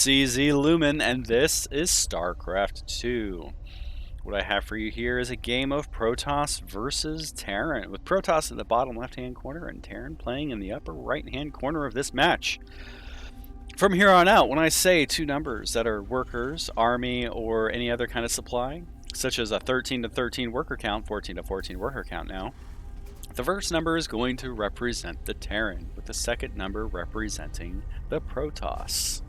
CZ Lumen, and this is StarCraft 2. What I have for you here is a game of Protoss versus Terran, with Protoss in the bottom left-hand corner and Terran playing in the upper right-hand corner of this match. From here on out, when I say two numbers that are workers, army, or any other kind of supply, such as a 13 to 13 worker count, 14 to 14 worker count now, the first number is going to represent the Terran, with the second number representing the Protoss.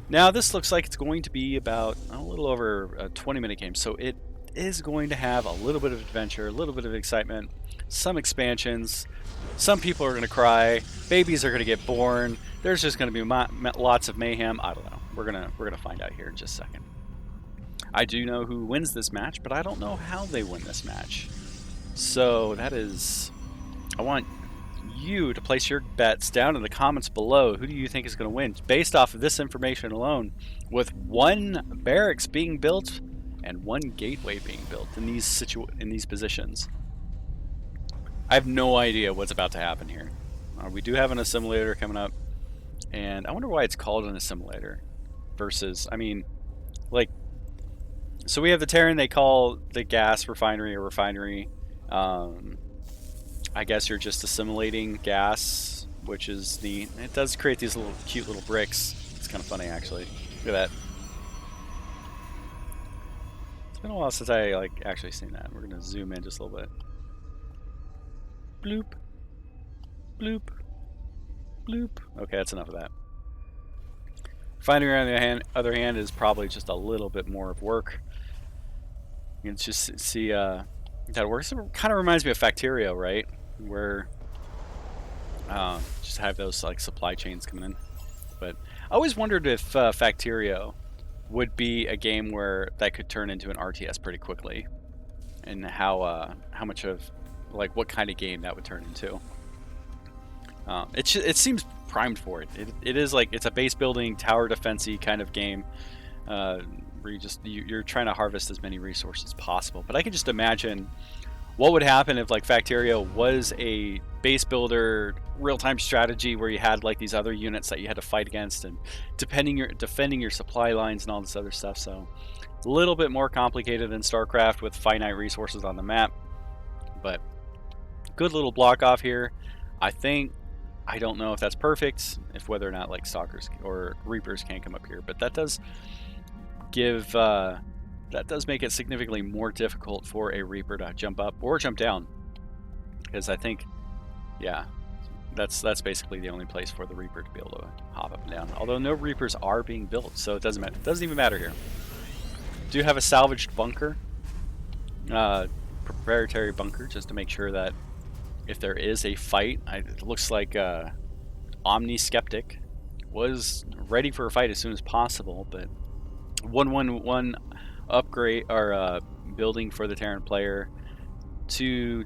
Now this looks like it's going to be about a little over a 20-minute game, so it is going to have a little bit of adventure, a little bit of excitement, some expansions. Some people are going to cry, babies are going to get born, there's just going to be lots of mayhem. I don't know. We're gonna find out here in just a second. I do know who wins this match, but I don't know how they win this match. So that is, I want you to place your bets down in the comments below. Who do you think is going to win based off of this information alone, with one barracks being built and one gateway being built in these positions? I have no idea what's about to happen here. We do have an assimilator coming up, and I wonder why it's called an assimilator versus, I mean, like, so we have the Terran, they call the gas refinery a refinery. I guess you're just assimilating gas, which is neat. It does create these little cute little bricks. It's kind of funny, actually. Look at that. It's been a while since I actually seen that. We're gonna zoom in just a little bit. Bloop, bloop, bloop. Okay, that's enough of that. Refinery, on the other hand, is probably just a little bit more of work. You can just see that it works. It kind of reminds me of Factorio, right? Where just have those like supply chains coming in. But I always wondered if Factorio would be a game where that could turn into an RTS pretty quickly, and how much of, like, what kind of game that would turn into. It seems primed for it. It is like, it's a base building, tower defense-y kind of game, where you're trying to harvest as many resources as possible. But I can just imagine what would happen if, like, Factorio was a base builder real-time strategy where you had like these other units that you had to fight against, and defending your supply lines and all this other stuff. So a little bit more complicated than StarCraft with finite resources on the map, but good little block off here. I don't know if that's perfect, if whether or not like stalkers or reapers can come up here, but that does give that does make it significantly more difficult for a reaper to jump up or jump down, because I think, yeah, that's basically the only place for the reaper to be able to hop up and down. Although no reapers are being built, so it doesn't matter. It doesn't even matter here. Do have a salvaged bunker, proprietary bunker, just to make sure that if there is a fight, it looks like Omni Skeptic was ready for a fight as soon as possible, but 111 upgrade or building for the Terran player to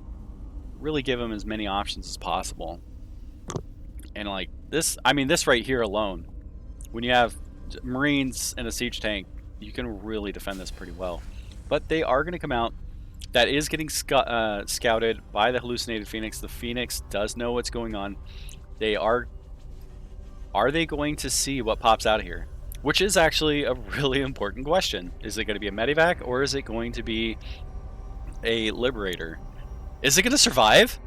really give him as many options as possible. And like this, I mean, this right here alone, when you have Marines and a siege tank, you can really defend this pretty well. But they are going to come out. That is getting scouted by the hallucinated Phoenix. The Phoenix does know what's going on. They are they going to see what pops out of here? Which is actually a really important question. Is it going to be a medevac, or is it going to be a liberator? Is it going to survive?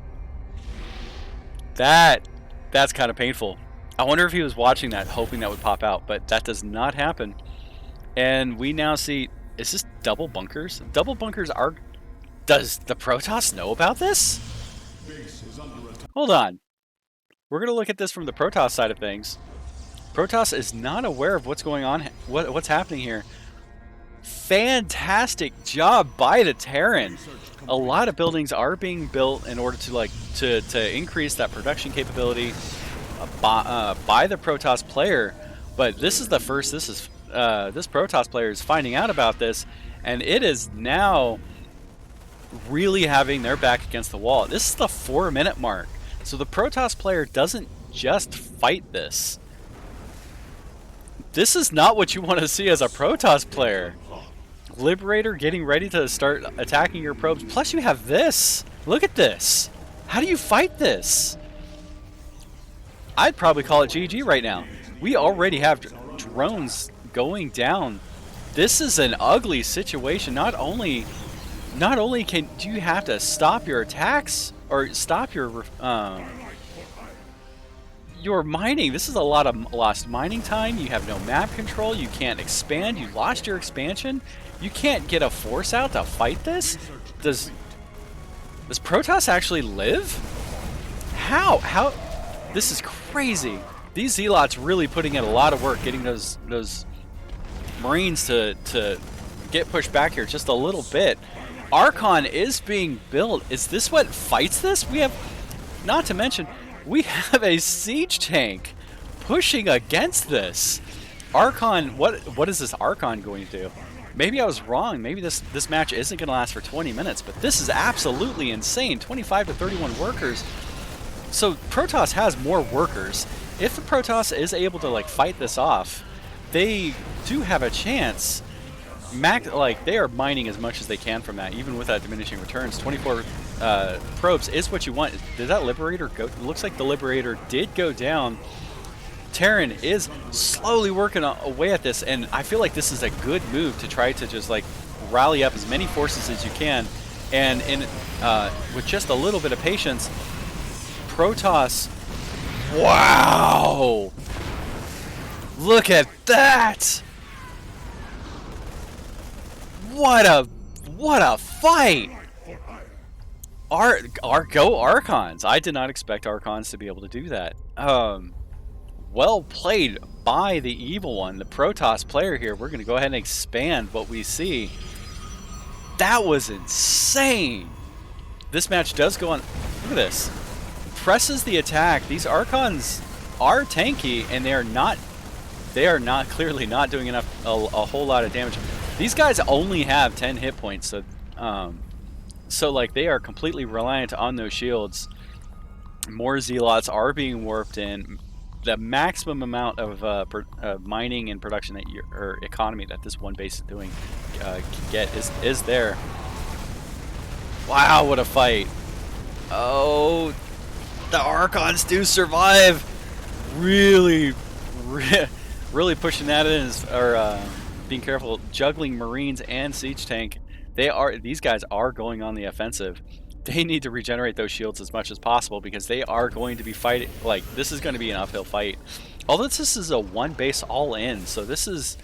That's kind of painful. I wonder if he was watching that, hoping that would pop out, but that does not happen. And we now see, is this double bunkers? Double bunkers are... Does the Protoss know about this? Hold on. We're going to look at this from the Protoss side of things. Protoss is not aware of what's going on, what's happening here. Fantastic job by the Terran. A lot of buildings are being built in order to increase that production capability by the Protoss player. But this is the first. This Protoss player is finding out about this, and it is now really having their back against the wall. This is the 4-minute mark. So the Protoss player doesn't just fight this. This is not what you want to see as a Protoss player. Liberator getting ready to start attacking your probes. Plus you have this. Look at this. How do you fight this? I'd probably call it GG right now. We already have drones going down. This is an ugly situation. Not only do you have to stop your attacks or stop your mining. This is a lot of lost mining time. You have no map control. You can't expand. You lost your expansion. You can't get a force out to fight this. Does Protoss actually live? How? This is crazy. These Zealots really putting in a lot of work getting those Marines to get pushed back here just a little bit. Archon is being built. Is this what fights this? We have, not to mention, we have a siege tank pushing against this. Archon, what is this Archon going to do? Maybe I was wrong. Maybe this match isn't going to last for 20 minutes, but this is absolutely insane. 25 to 31 workers. So Protoss has more workers. If the Protoss is able to like fight this off, they do have a chance. They are mining as much as they can from that, even with that diminishing returns. 24 probes is what you want. Did that Liberator go? It looks like the Liberator did go down. Terran is slowly working away at this, and I feel like this is a good move to try to just like rally up as many forces as you can, and with just a little bit of patience, Protoss. Wow! Look at that! What a fight! Go Archons! I did not expect Archons to be able to do that. Well played by the evil one, the Protoss player here. We're going to go ahead and expand what we see. That was insane! This match does go on. Look at this. Presses the attack. These Archons are tanky, and they are not clearly not doing enough a whole lot of damage. These guys only have 10 hit points, so like they are completely reliant on those shields. More Zealots are being warped in. The maximum amount of mining and production that or economy that this one base is doing can get is there. Wow, what a fight! Oh, the Archons do survive. Really pushing that in, or being careful, juggling Marines and siege tank. These guys are going on the offensive. They need to regenerate those shields as much as possible because they are going to be fighting. Like, this is going to be an uphill fight. Although this is a one base all in, so this is.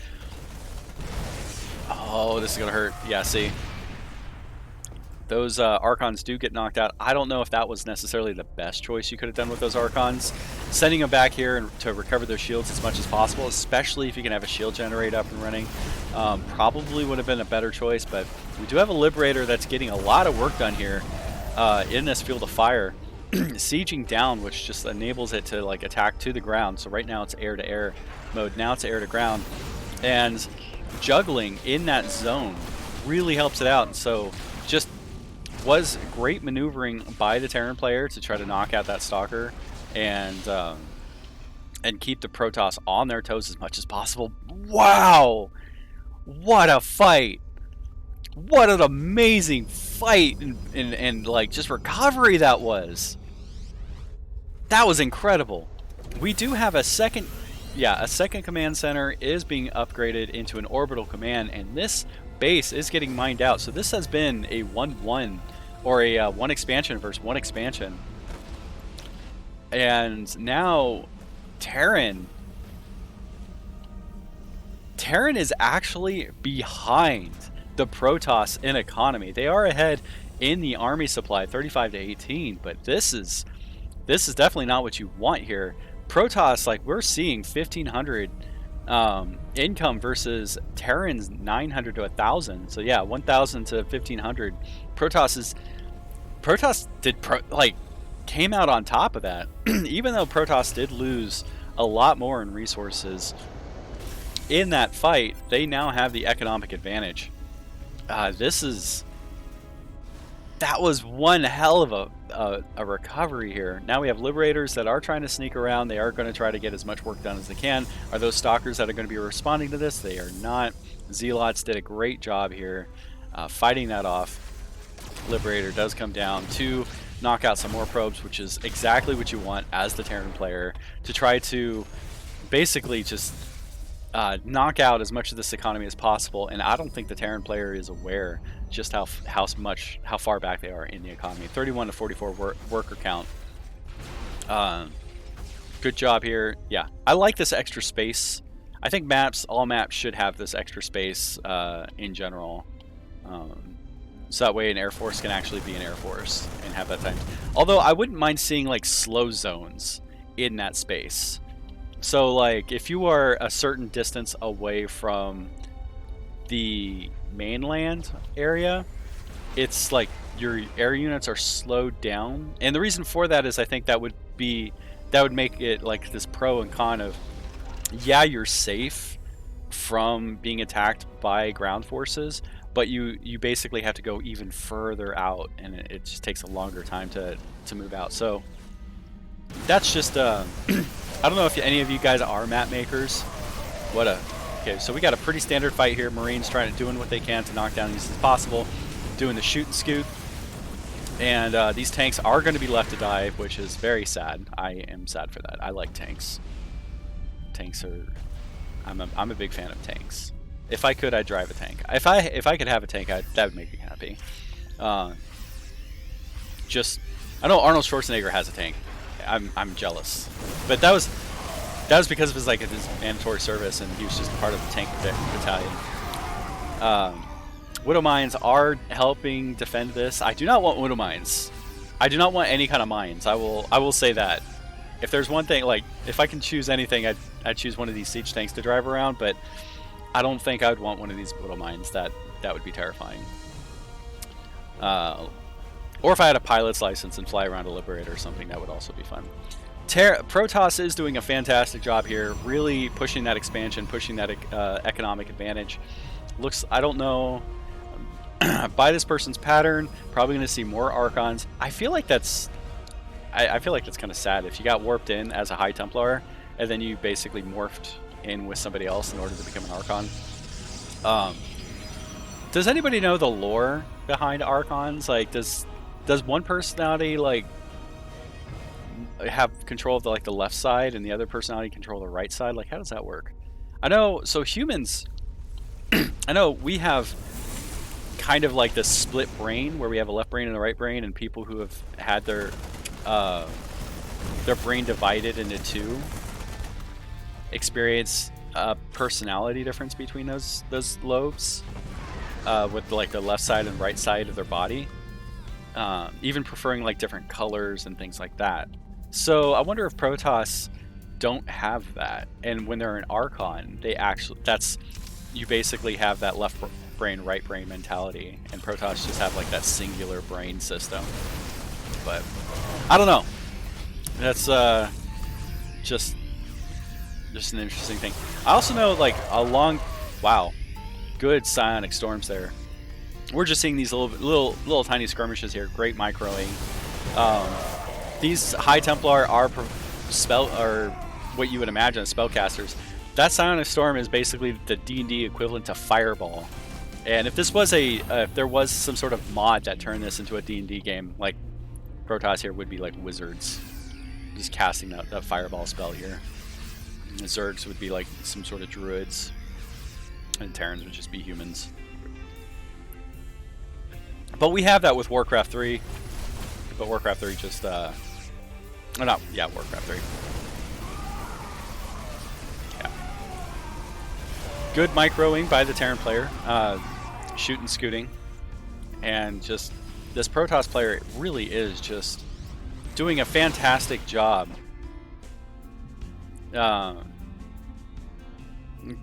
Oh, this is gonna hurt. Yeah, see. Those Archons do get knocked out. I don't know if that was necessarily the best choice you could have done with those Archons. Sending them back here and to recover their shields as much as possible, especially if you can have a shield generate up and running, probably would have been a better choice. But we do have a Liberator that's getting a lot of work done here in this field of fire. Sieging down, which just enables it to like attack to the ground. So right now it's air-to-air mode. Now it's air-to-ground. And juggling in that zone really helps it out. And so just was great maneuvering by the Terran player to try to knock out that stalker and keep the Protoss on their toes as much as possible. Wow! What a fight! What an amazing fight and like just recovery that was. That was incredible. We do have a second command center is being upgraded into an orbital command, and this base is getting mined out. So this has been a 1-1 or a one expansion versus one expansion. And now Terran is actually behind the Protoss in economy. They are ahead in the army supply, 35 to 18, but this is definitely not what you want here. Protoss, like, we're seeing 1,500 income versus Terran's 900 to 1,000. So yeah, 1,000 to 1,500. Protoss came out on top of that. Even though Protoss did lose a lot more in resources in that fight, they now have the economic advantage. That was one hell of a recovery here. Now we have Liberators that are trying to sneak around. They are going to try to get as much work done as they can. Are those Stalkers that are going to be responding to this? They are not. Zealots did a great job here fighting that off. Liberator does come down to knock out some more probes, which is exactly what you want as the Terran player, to try to basically just knock out as much of this economy as possible, and I don't think the Terran player is aware just how far back they are in the economy. 31 to 44 worker count. Good job here. Yeah, I like this extra space. I think all maps should have this extra space in general. So that way an Air Force can actually be an Air Force and have that time. Although I wouldn't mind seeing like slow zones in that space. So like if you are a certain distance away from the mainland area, it's like your air units are slowed down. And the reason for that is I think that would make it like this pro and con of, yeah, you're safe from being attacked by ground forces, but you basically have to go even further out, and it just takes a longer time to move out. So that's just I don't know if any of you guys are map makers. Okay, so we got a pretty standard fight here. Marines doing what they can to knock down these as possible, doing the shoot and scoot, and these tanks are going to be left to die, which is very sad. I am sad for that. I like tanks. Tanks are, I'm a big fan of tanks. If I could, I'd drive a tank. If I could have a tank, that would make me happy. I know Arnold Schwarzenegger has a tank. I'm jealous, but that was because of his mandatory service, and he was just part of the tank battalion. Widow mines are helping defend this. I do not want widow mines. I do not want any kind of mines. I will say that. If there's one thing, like if I can choose anything, I'd choose one of these siege tanks to drive around, but I don't think I would want one of these widow mines. That would be terrifying. Or if I had a pilot's license and fly around a Liberator or something, that would also be fun. Protoss is doing a fantastic job here, really pushing that expansion, pushing that economic advantage. I don't know, by this person's pattern, probably going to see more Archons. I feel like that's kind of sad. If you got warped in as a High Templar, and then you basically morphed in with somebody else in order to become an Archon. Does anybody know the lore behind Archons? Like, does one personality like have control of the left side and the other personality control the right side? Like, how does that work? I know, so humans, I know we have kind of like this split brain where we have a left brain and a right brain, and people who have had their brain divided into two experience a personality difference between those lobes, with like the left side and right side of their body, even preferring like different colors and things like that. So I wonder if Protoss don't have that, and when they're an Archon, you basically have that left brain, right brain mentality, and Protoss just have like that singular brain system. But I don't know. That's just an interesting thing. I also know wow, good psionic storms there. We're just seeing these little tiny skirmishes here. Great microing. These High Templar are what you would imagine as spellcasters. That psionic storm is basically the D&D equivalent to Fireball. And if there was some sort of mod that turned this into a D&D game, like Protoss here would be like wizards, just casting that Fireball spell here. And the Zergs would be like some sort of druids, and Terrans would just be humans. But we have that with Warcraft 3. But Warcraft 3 just Warcraft 3. Yeah. Good microing by the Terran player, shooting, scooting, and just this Protoss player really is just doing a fantastic job.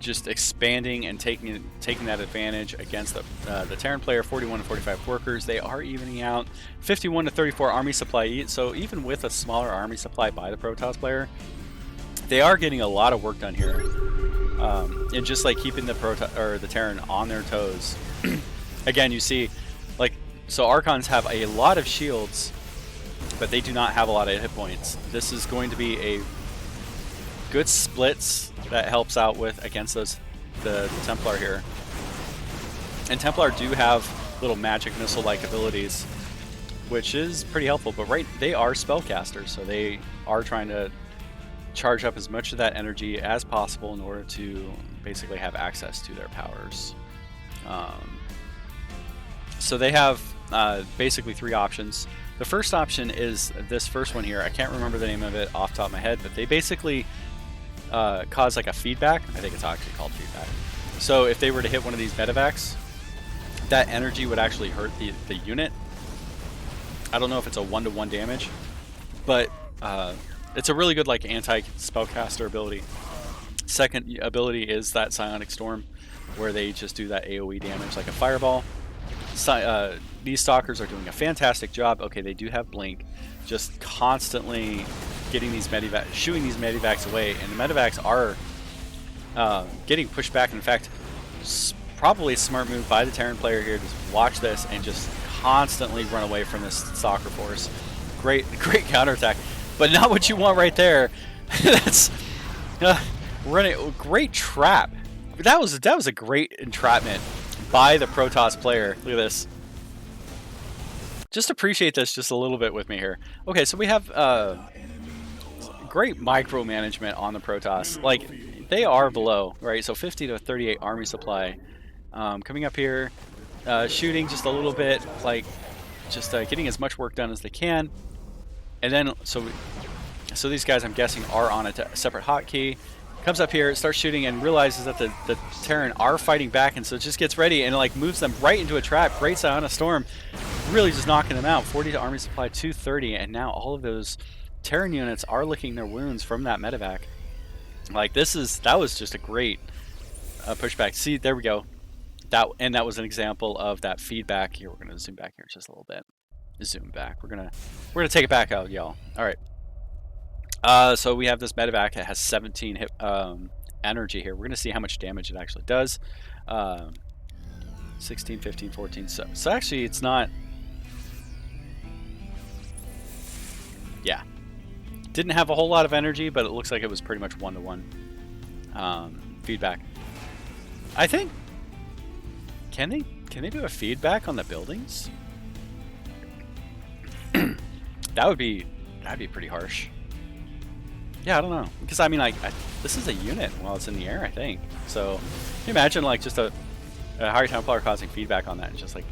Just expanding and taking that advantage against the Terran player. 41 to 45 workers. They are evening out. 51 to 34 army supply. So even with a smaller army supply by the Protoss player, they are getting a lot of work done here, and just like keeping the Terran on their toes. Again, you see, so Archons have a lot of shields, but they do not have a lot of hit points. This is going to be a good splits that helps out against the Templar here. And Templar do have little magic missile-like abilities, which is pretty helpful. But they are spellcasters, so they are trying to charge up as much of that energy as possible in order to basically have access to their powers. So they have basically 3 options. The first option is this first one here. I can't remember the name of it off the top of my head, but they basically cause like a feedback. I think it's actually called feedback. So if they were to hit one of these medevacs, that energy would actually hurt the unit. I don't know if it's a 1-to-1 damage, but it's a really good like anti-spellcaster ability. Second ability is that Psionic Storm, where they just do that AoE damage like a fireball. These stalkers are doing a fantastic job. Okay, they do have blink, just constantly getting these medevacs, shooing these medevacs away, and the medevacs are getting pushed back. In fact, probably a smart move by the Terran player here to watch this and just constantly run away from this stalker force. Great counterattack, but not what you want right there. That's running great trap. That was a great entrapment by the Protoss player. Look at this. Just appreciate this just a little bit with me here. Okay, so we have great micromanagement on the Protoss. Like, they are below, right? So 50 to 38 army supply. Coming up here, shooting just a little bit, like just getting as much work done as they can. And then, so these guys, I'm guessing, are on a separate hotkey. Comes up here, starts shooting, and realizes that the Terran are fighting back, and so it just gets ready and like moves them right into a trap. Great Psionic Storm, really just knocking them out. 40 to army supply, 230, and now all of those Terran units are licking their wounds from that medevac. Like, that was just a great pushback. See, there we go. That was an example of that feedback. Here, we're gonna zoom back here just a little bit. Zoom back. We're gonna take it back out, y'all. All right. So we have this medevac. It has 17 hit, energy here. We're going to see how much damage it actually does. 16, 15, 14. So actually, it's not... Yeah. Didn't have a whole lot of energy, but it looks like it was pretty much 1-to-1 feedback. I think... Can they do a feedback on the buildings? That'd be pretty harsh. Yeah, I don't know, because I mean, like, this is a unit while it's in the air, I think. So, can you imagine like just a Higher Templar causing feedback on that and just like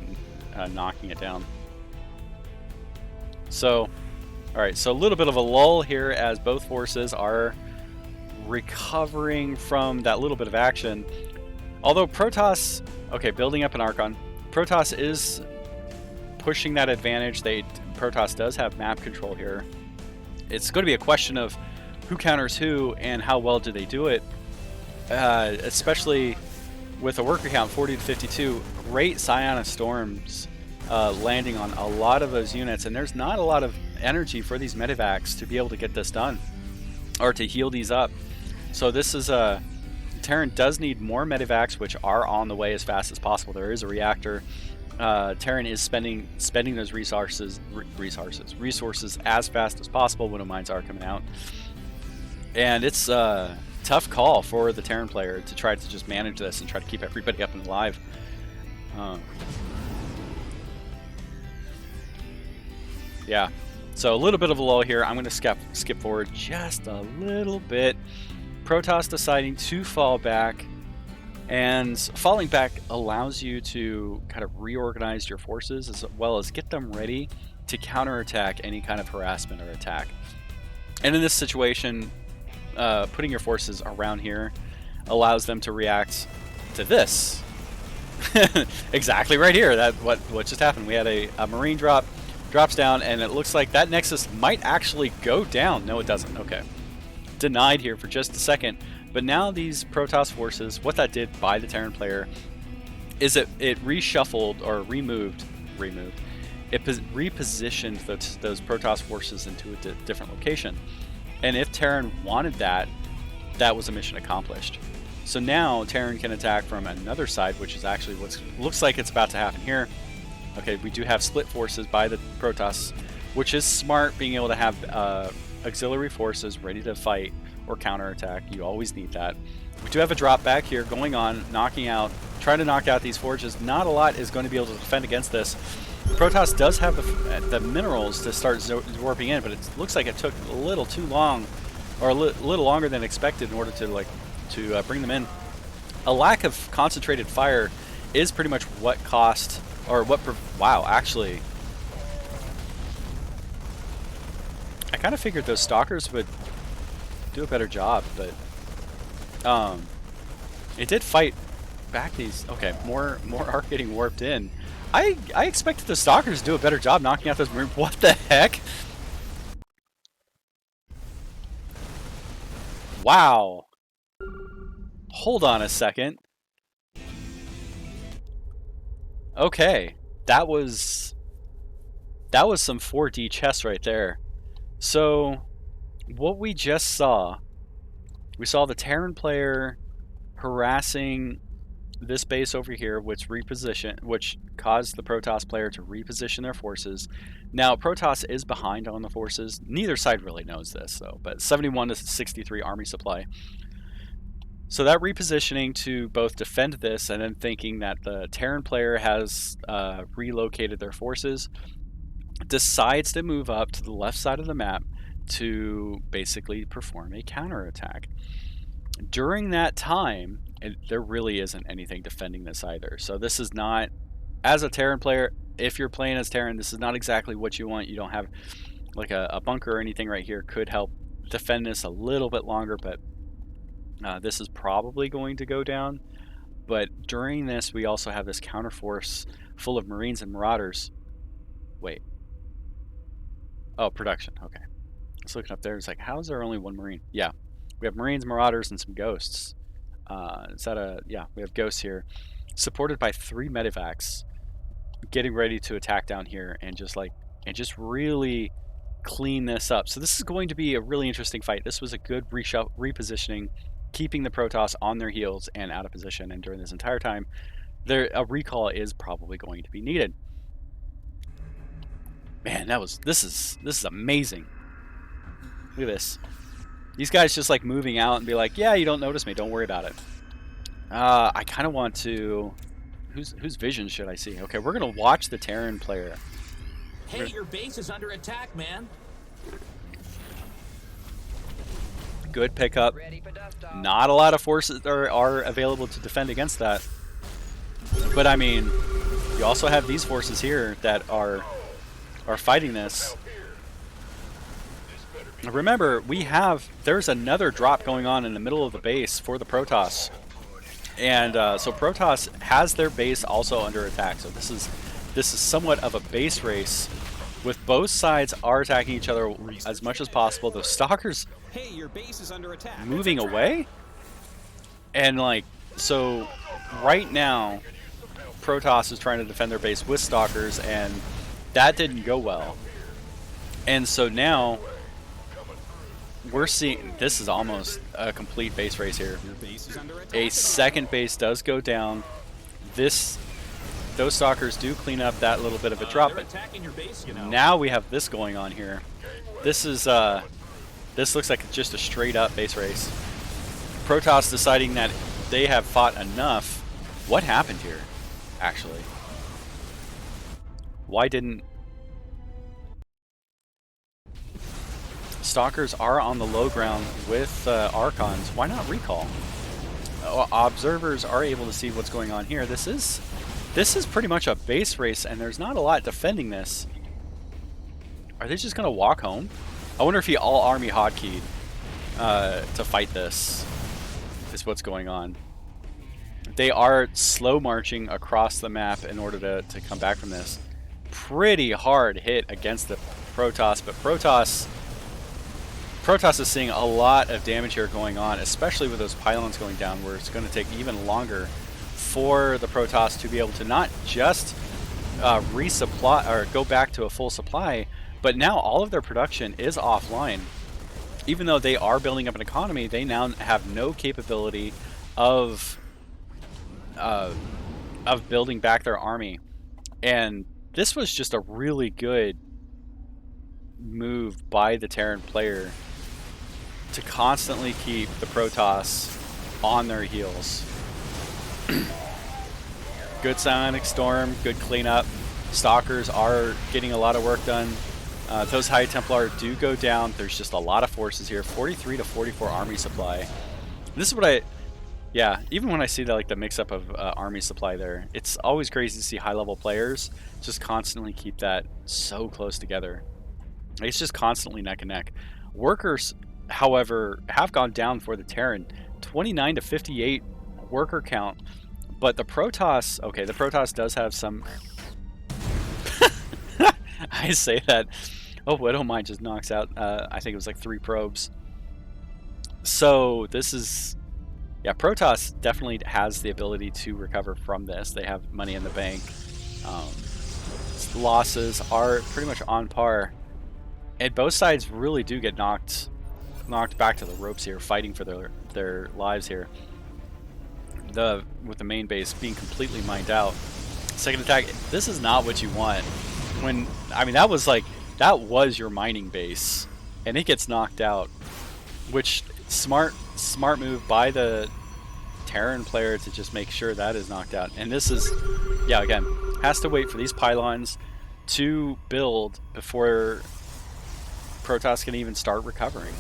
knocking it down? So, all right, so a little bit of a lull here as both forces are recovering from that little bit of action. Although Protoss, okay, building up an Archon, Protoss is pushing that advantage. Protoss does have map control here. It's going to be a question of who counters who and how well do they do it, especially with a worker count 40 to 52. Great Psionic Storms landing on a lot of those units, and there's not a lot of energy for these medevacs to be able to get this done or to heal these up. So this is Terran does need more medevacs, which are on the way as fast as possible. There is a reactor. Terran is spending those resources as fast as possible when the mines are coming out. And it's a tough call for the Terran player to try to just manage this and try to keep everybody up and alive. Yeah, so a little bit of a lull here. I'm going to skip forward just a little bit. Protoss deciding to fall back, and falling back allows you to kind of reorganize your forces as well as get them ready to counterattack any kind of harassment or attack. And in this situation, putting your forces around here allows them to react to this. Exactly right here. That what just happened. We had a Marine drops down, and it looks like that Nexus might actually go down. No, it doesn't. Okay. Denied here for just a second. But now these Protoss forces, what that did by the Terran player is it reshuffled or removed. It repositioned those Protoss forces into a different location. And if Terran wanted that, that was a mission accomplished. So now Terran can attack from another side, which is actually what looks like it's about to happen here. Okay, we do have split forces by the Protoss, which is smart, being able to have auxiliary forces ready to fight or counterattack. You always need that. We do have a drop back here going on, trying to knock out these forges. Not a lot is going to be able to defend against this. Protoss does have the minerals to start warping in, but it looks like it took a little too long, or a little longer than expected in order to bring them in. a lack of concentrated fire is pretty much what cost, or what, wow, actually, I kind of figured those stalkers would do a better job, but it did fight back these. Okay, more are getting warped in. I expected the stalkers to do a better job knocking out those marines. What the heck? Wow. Hold on a second. Okay, that was some 4D chess right there. So what we just saw, we saw the Terran player harassing this base over here, which caused the Protoss player to reposition their forces. Now Protoss is behind on the forces. Neither side really knows this though, but 71 to 63 army supply. So that repositioning to both defend this and then thinking that the Terran player has relocated their forces, decides to move up to the left side of the map to basically perform a counterattack. During that time, there really isn't anything defending this either. So this is not, as a Terran player, if you're playing as Terran, this is not exactly what you want. You don't have like a bunker or anything right here. Could help defend this a little bit longer, but this is probably going to go down. But during this, we also have this counterforce full of Marines and Marauders. Wait. Oh, production. Okay. I was looking up there. It's like, how is there only one Marine? Yeah. We have Marines, Marauders, and some Ghosts. Yeah, we have Ghosts here. Supported by 3 medevacs. Getting ready to attack down here and just really clean this up. So this is going to be a really interesting fight. This was a good repositioning, keeping the Protoss on their heels and out of position. And during this entire time, a recall is probably going to be needed. Man, this is amazing. Look at this. These guys just like moving out and be like, yeah, you don't notice me, don't worry about it. I kind of want to... Whose vision should I see? Okay, we're going to watch the Terran player. Hey, your base is under attack, man. Good pickup. Not a lot of forces are available to defend against that. But I mean, you also have these forces here that are fighting this. Remember, there's another drop going on in the middle of the base for the Protoss. And so Protoss has their base also under attack. So this is somewhat of a base race, with both sides are attacking each other as much as possible. The Stalkers your base is under attack. moving away. And like, so right now, Protoss is trying to defend their base with Stalkers, and that didn't go well. And so now we're seeing, this is almost a complete base race here. A second base does go down. Those Stalkers do clean up that little bit of a drop, but now we have this going on here. This looks like just a straight up base race. Protoss deciding that they have fought enough. What happened here, actually? Why didn't... Stalkers are on the low ground with Archons. Why not recall? Observers are able to see what's going on here. This is pretty much a base race, and there's not a lot defending this. Are they just going to walk home? I wonder if he all-army hotkeyed to fight this, is what's going on. They are slow marching across the map in order to come back from this. Pretty hard hit against the Protoss, but Protoss is seeing a lot of damage here going on, especially with those pylons going down, where it's going to take even longer for the Protoss to be able to not just resupply or go back to a full supply, but now all of their production is offline. Even though they are building up an economy, they now have no capability of building back their army. And this was just a really good move by the Terran player to constantly keep the Protoss on their heels. Good Psionic Storm, good cleanup. Stalkers are getting a lot of work done. Those High Templar do go down. There's just a lot of forces here. 43 to 44 army supply. This is what Yeah, even when I see the, like, the mix-up of army supply there, it's always crazy to see high-level players just constantly keep that so close together. It's just constantly neck and neck. Workers, however, have gone down for the Terran, 29 to 58 worker count, but the Protoss, okay, the Protoss does have some. I say that. Oh, Widowmine just knocks out. I think it was like 3 probes. So this is. Yeah, Protoss definitely has the ability to recover from this. They have money in the bank. Losses are pretty much on par, and both sides really do get knocked back to the ropes here, fighting for their lives here. With the main base being completely mined out. Second attack. This is not what you want. I mean, that was your mining base, and it gets knocked out. Which smart move by the Terran player to just make sure that is knocked out. And this is, yeah, again, has to wait for these pylons to build before Protoss can even start recovering.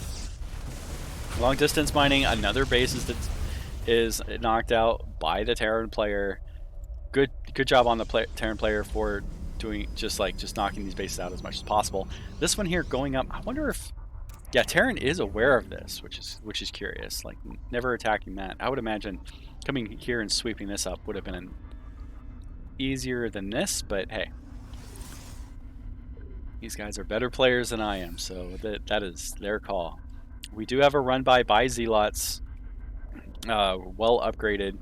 Long distance mining, another base is knocked out by the Terran player. Good job on the Terran player for doing just knocking these bases out as much as possible. This one here going up, I wonder if, yeah, Terran is aware of this, which is curious. Like, never attacking that. I would imagine coming here and sweeping this up would have been easier than this, but hey, these guys are better players than I am, so that is their call. We do have a run by Zealots, well upgraded.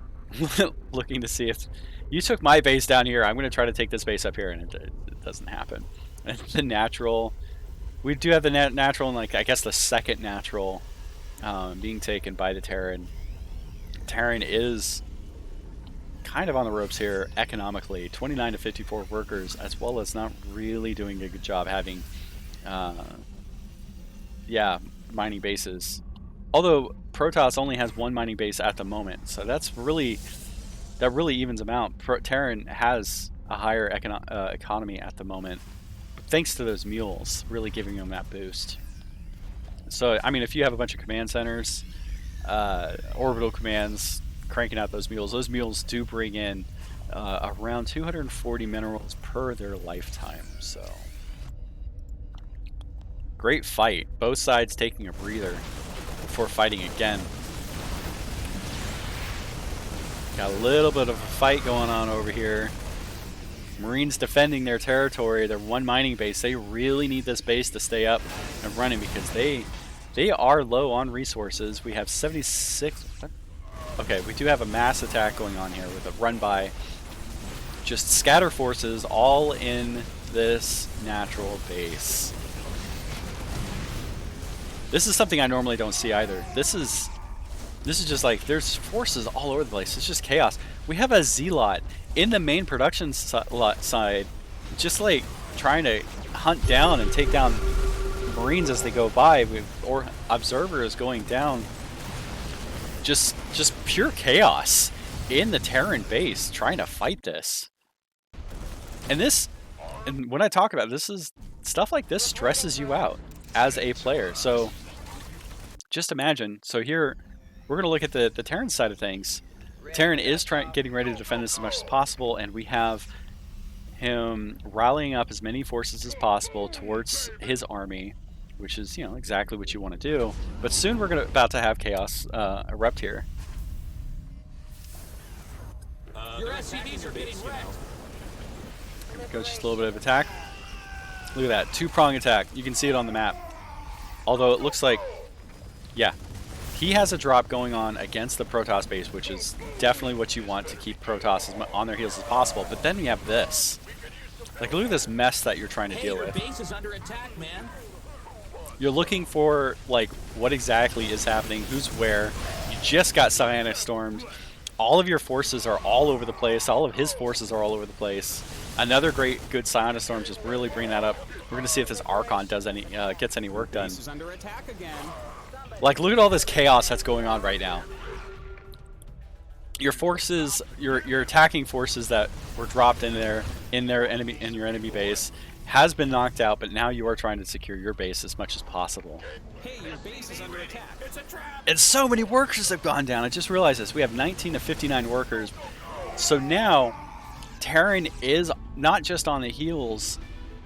Looking to see if you took my base down here, I'm going to try to take this base up here, and it doesn't happen. And the natural. We do have the natural, and like I guess the second natural being taken by the Terran. Terran is kind of on the ropes here economically. 29 to 54 workers, as well as not really doing a good job having, yeah, mining bases. Although Protoss only has 1 mining base at the moment, so that really evens them out. Terran has a higher economy at the moment, thanks to those mules really giving them that boost. So, I mean, if you have a bunch of command centers, orbital commands, cranking out those mules do bring in around 240 minerals per their lifetime. So, great fight. Both sides taking a breather before fighting again. Got a little bit of a fight going on over here. Marines defending their territory, their 1 mining base. They really need this base to stay up and running because they are low on resources. We have 76. Okay, we do have a mass attack going on here with a run by. Just scatter forces all in this natural base. This is something I normally don't see either. This is just like, there's forces all over the place. It's just chaos. We have a Zealot in the main production side, just like trying to hunt down and take down Marines as they go by, or observers going down. Just pure chaos in the Terran base trying to fight this. And when I talk about this, is stuff like this stresses you out as a player. So just imagine. So here we're going to look at the Terran side of things. Terran is getting ready to defend this as much as possible, and we have him rallying up as many forces as possible towards his army, which is, you know, exactly what you want to do. But soon we're about to have chaos erupt here. Your SCVs are getting wrecked. Here we go, just a little bit of attack. Look at that, 2-prong attack. You can see it on the map. Although it looks like, yeah, he has a drop going on against the Protoss base, which is definitely what you want to keep Protoss on their heels as possible. But then you have this. Like, look at this mess that you're trying to deal with. Your base is under attack, man. You're looking for, like, what exactly is happening, who's where. You just got Psionic stormed. All of your forces are all over the place. All of his forces are all over the place. Another good Psionic storm, just really bring that up. We're going to see if this Archon does gets any work done. Base is under attack again. Like, look at all this chaos that's going on right now. Your forces, your attacking forces that were dropped in your enemy base, has been knocked out, but now you are trying to secure your base as much as possible. Hey, your base is under attack. It's a trap. And so many workers have gone down. I just realized this. We have 19 to 59 workers. So now Terran is not just on the heels,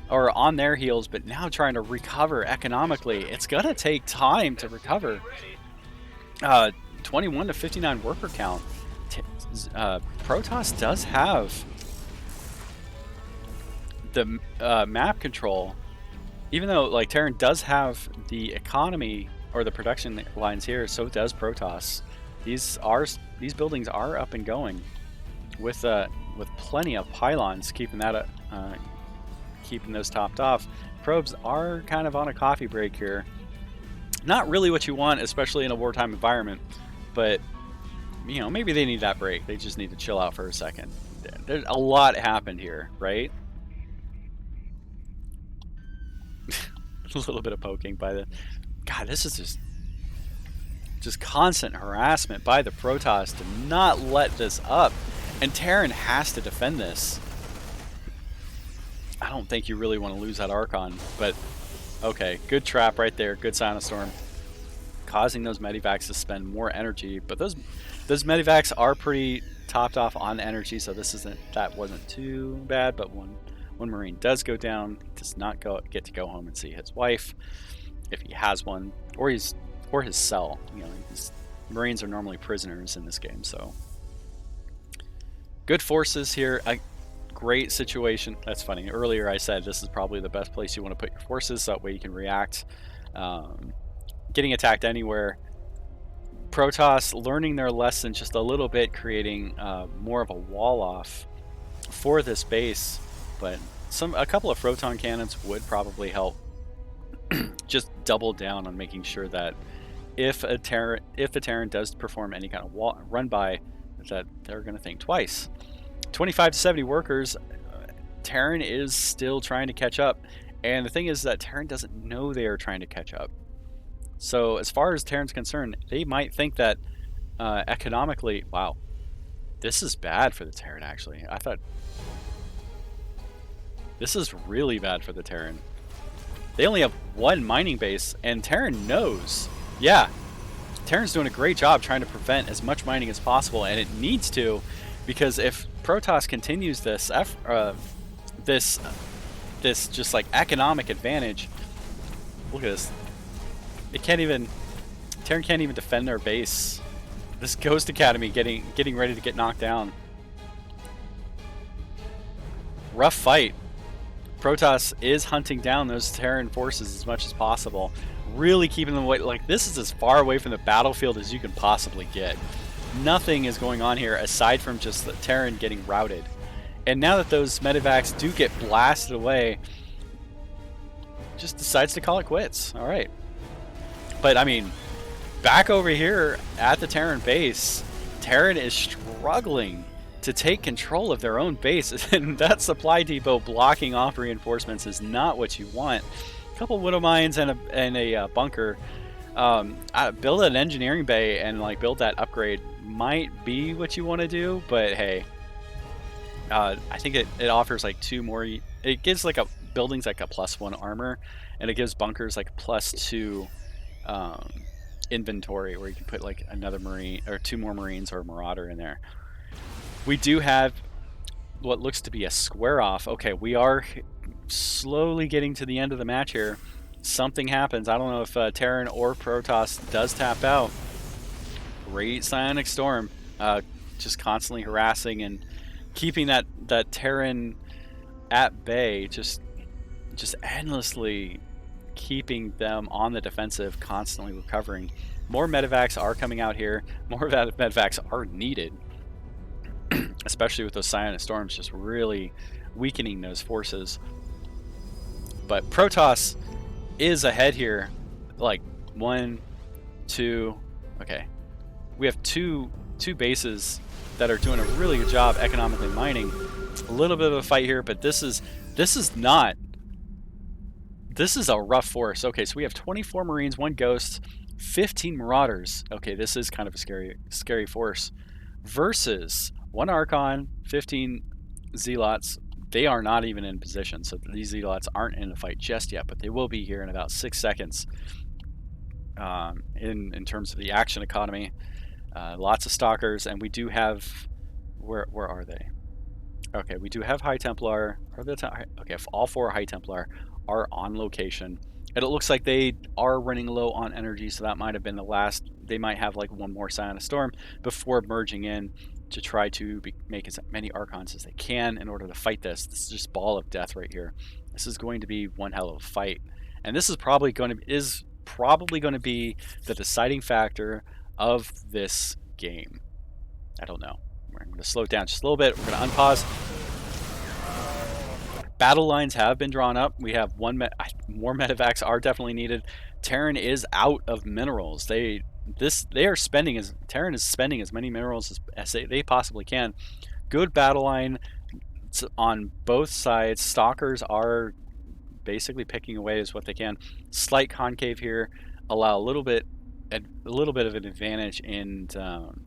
or on their heels, but now trying to recover economically. It's going to take time to recover. 21 to 59 worker count. Protoss does have the map control, even though like Terran does have the economy or the production lines here, so does Protoss. These buildings are up and going with plenty of pylons keeping that keeping those topped off. Probes are kind of on a coffee break here. Not really what you want, especially in a wartime environment, but you know, maybe they need that break. They just need to chill out for a second. There's a lot happened here, right? A little bit of poking by the... God, this is just constant harassment by the Protoss to not let this up. And Terran has to defend this. I don't think you really want to lose that Archon, but okay, good trap right there, good Sinostorm. Causing those Medivacs to spend more energy, but those Medivacs are pretty topped off on energy, so that wasn't too bad, but one Marine does go down. He does not get to go home and see his wife, if he has one, or his cell. You know, Marines are normally prisoners in this game, so good forces here. A great situation. That's funny. Earlier I said this is probably the best place you want to put your forces, so that way you can react. Getting attacked anywhere. Protoss learning their lesson just a little bit, creating more of a wall off for this base, but a couple of photon cannons would probably help. Just double down on making sure that if the Terran does perform any kind of run by, that they're going to think twice. 25 to 70 workers. Terran is still trying to catch up, and the thing is that Terran doesn't know they are trying to catch up. So as far as Terran's concerned, they might think that economically, wow, this is bad for the Terran. Actually, I thought this is really bad for the Terran. They only have one mining base, and Terran knows. Yeah, Terran's doing a great job trying to prevent as much mining as possible, and it needs to, because if Protoss continues this just like economic advantage, look at this. Terran can't even defend their base. This Ghost Academy getting ready to get knocked down. Rough fight. Protoss is hunting down those Terran forces as much as possible, really keeping them away. Like, this is as far away from the battlefield as you can possibly get. Nothing is going on here aside from just the Terran getting routed. And now that those Medivacs do get blasted away, just decides to call it quits. All right. But I mean, back over here at the Terran base, Terran is struggling to take control of their own base, and that supply depot blocking off reinforcements is not what you want. A couple widow mines and a bunker. Build an engineering bay and like build that upgrade might be what you want to do, but hey, I think it offers like 2 more. It gives like buildings like a +1 armor, and it gives bunkers like +2 inventory, where you can put like another Marine or 2 more Marines or a Marauder in there. We do have what looks to be a square off. Okay, we are slowly getting to the end of the match here. Something happens. I don't know if Terran or Protoss does tap out. Great Psionic Storm, just constantly harassing and keeping that Terran at bay, just endlessly keeping them on the defensive, constantly recovering. More Medivacs are coming out here. More Medivacs are needed, especially with those Psionic Storms just really weakening those forces. But Protoss is ahead here, like 1, 2. Okay, we have two bases that are doing a really good job economically mining. A little bit of a fight here, but this is a rough force. Okay, so we have 24 Marines, 1 Ghost, 15 Marauders. Okay, this is kind of a scary force. Versus 1 Archon, 15 Zealots, they are not even in position. So these Zealots aren't in the fight just yet, but they will be here in about 6 seconds. In terms of the action economy, lots of stalkers, and we do have, where are they? Okay, we do have High Templar. Okay, if all 4 High Templar are on location, and it looks like they are running low on energy, so that might have been the last. They might have like one more Scion of Storm before merging in to try to make as many Archons as they can in order to fight this. This is just ball of death right here. This is going to be one hell of a fight, and this is probably going to be the deciding factor of this game. I don't know. We're going to slow it down just a little bit. We're going to unpause. Battle lines have been drawn up. We have more medevacs are definitely needed. Terran is out of minerals. Terran is spending as many minerals as they possibly can. Good battle line on both sides. Stalkers are basically picking away as what they can. Slight concave here, allow a little bit of an advantage in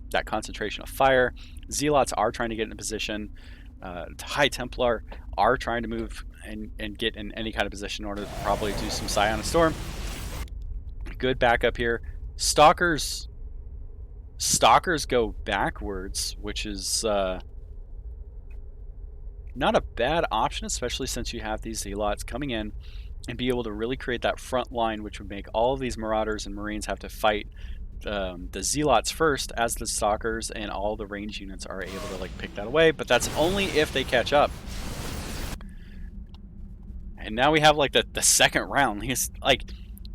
that concentration of fire. Zealots are trying to get in a position. High Templar are trying to move and get in any kind of position in order to probably do some Scion of Storm. Good backup here. Stalkers go backwards, which is not a bad option, especially since you have these Zealots coming in and be able to really create that front line, which would make all of these Marauders and Marines have to fight the Zealots first as the Stalkers, and all the range units are able to like pick that away, but that's only if they catch up. And now we have like the second round. It's like,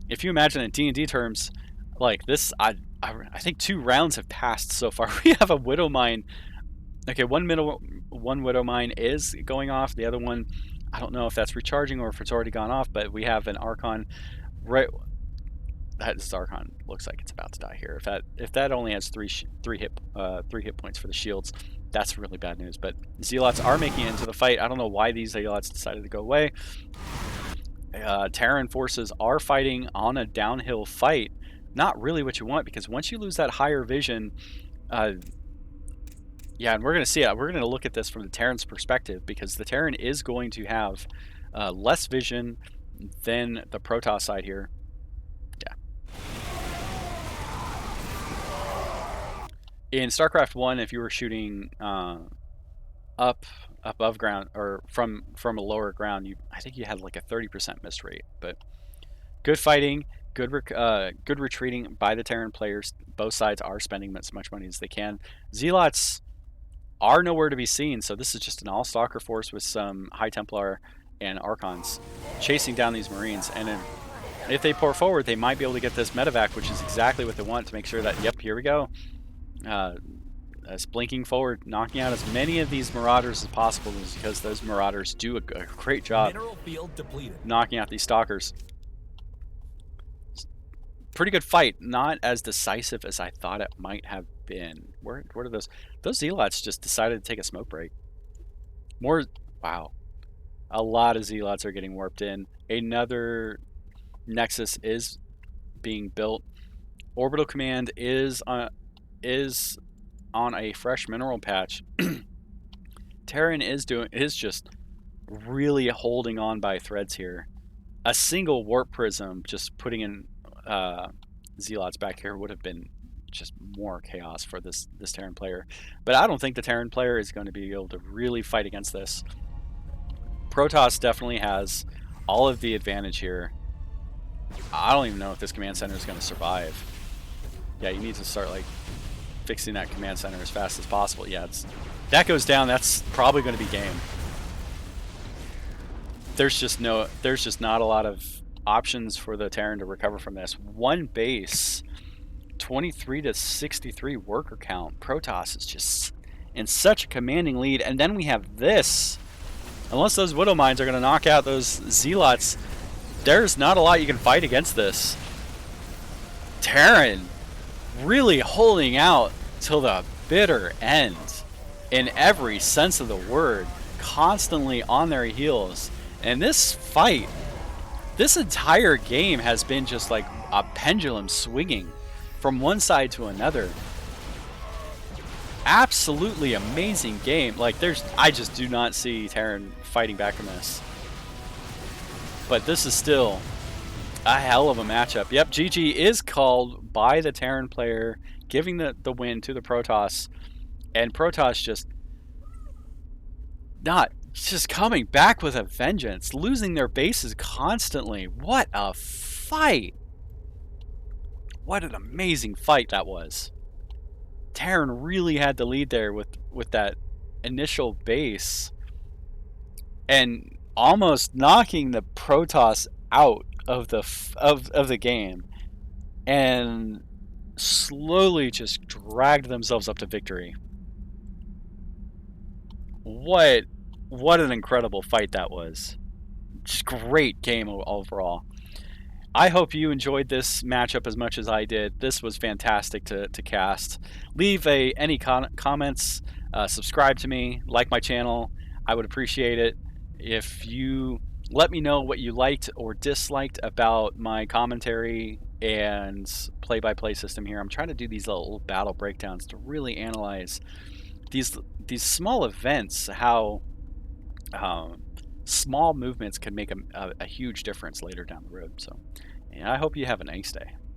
if you imagine in D&D terms, like this, I think 2 rounds have passed so far. We have a Widow Mine. Okay, one Widow Mine is going off. The other one, I don't know if that's recharging or if it's already gone off, but we have an Archon right. That Archon looks like it's about to die here. If that only has three hit points for the shields, that's really bad news. But Zealots are making it into the fight. I don't know why these Zealots decided to go away. Terran forces are fighting on a downhill fight. Not really what you want, because once you lose that higher vision, yeah, and we're going to see it. We're going to look at this from the Terran's perspective, because the Terran is going to have less vision than the Protoss side here. Yeah. In StarCraft 1, if you were shooting up above ground or from a lower ground, I think you had like a 30% miss rate. But good fighting, good retreating by the Terran players. Both sides are spending as much money as they can. Zealots are nowhere to be seen, so this is just an all-stalker force with some High Templar and Archons chasing down these Marines. And if they pour forward, they might be able to get this medevac, which is exactly what they want to make sure that, yep, here we go. Blinking forward, knocking out as many of these Marauders as possible, because those Marauders do a great job knocking out these Stalkers. Pretty good fight, not as decisive as I thought it might have been. Where are those? Those Zealots just decided to take a smoke break. Wow. A lot of Zealots are getting warped in. Another Nexus is being built. Orbital Command is on a fresh mineral patch. Terran is just really holding on by threads here. A single warp prism, just putting in Zealots back here, would have been just more chaos for this Terran player. But I don't think the Terran player is going to be able to really fight against this. Protoss definitely has all of the advantage here. I don't even know if this command center is going to survive. Yeah, you need to start like fixing that command center as fast as possible. Yeah, that goes down, that's probably going to be game. There's just not a lot of options for the Terran to recover from this. One base, 23 to 63 worker count. Protoss is just in such a commanding lead, and then we have this. Unless those Widow Mines are going to knock out those Zealots, there's not a lot you can fight against this. Terran really holding out till the bitter end in every sense of the word, constantly on their heels. And this fight, this entire game has been just like a pendulum swinging from one side to another. absolutely amazing game. Like, I just do not see Terran fighting back from this. But this is still a hell of a matchup. Yep, GG is called by the Terran player, giving the win to the Protoss. And Protoss just coming back with a vengeance, losing their bases constantly. What a fight! What an amazing fight that was. Terran really had the lead there with that initial base and almost knocking the Protoss out of the game, and slowly just dragged themselves up to victory. What an incredible fight that was. Just great game overall. I hope you enjoyed this matchup as much as I did. This was fantastic to cast. Leave any comments, subscribe to me, like my channel. I would appreciate it. If you let me know what you liked or disliked about my commentary and play-by-play system here. I'm trying to do these little battle breakdowns to really analyze these small events, how small movements can make a huge difference later down the road. So, and I hope you have a nice day.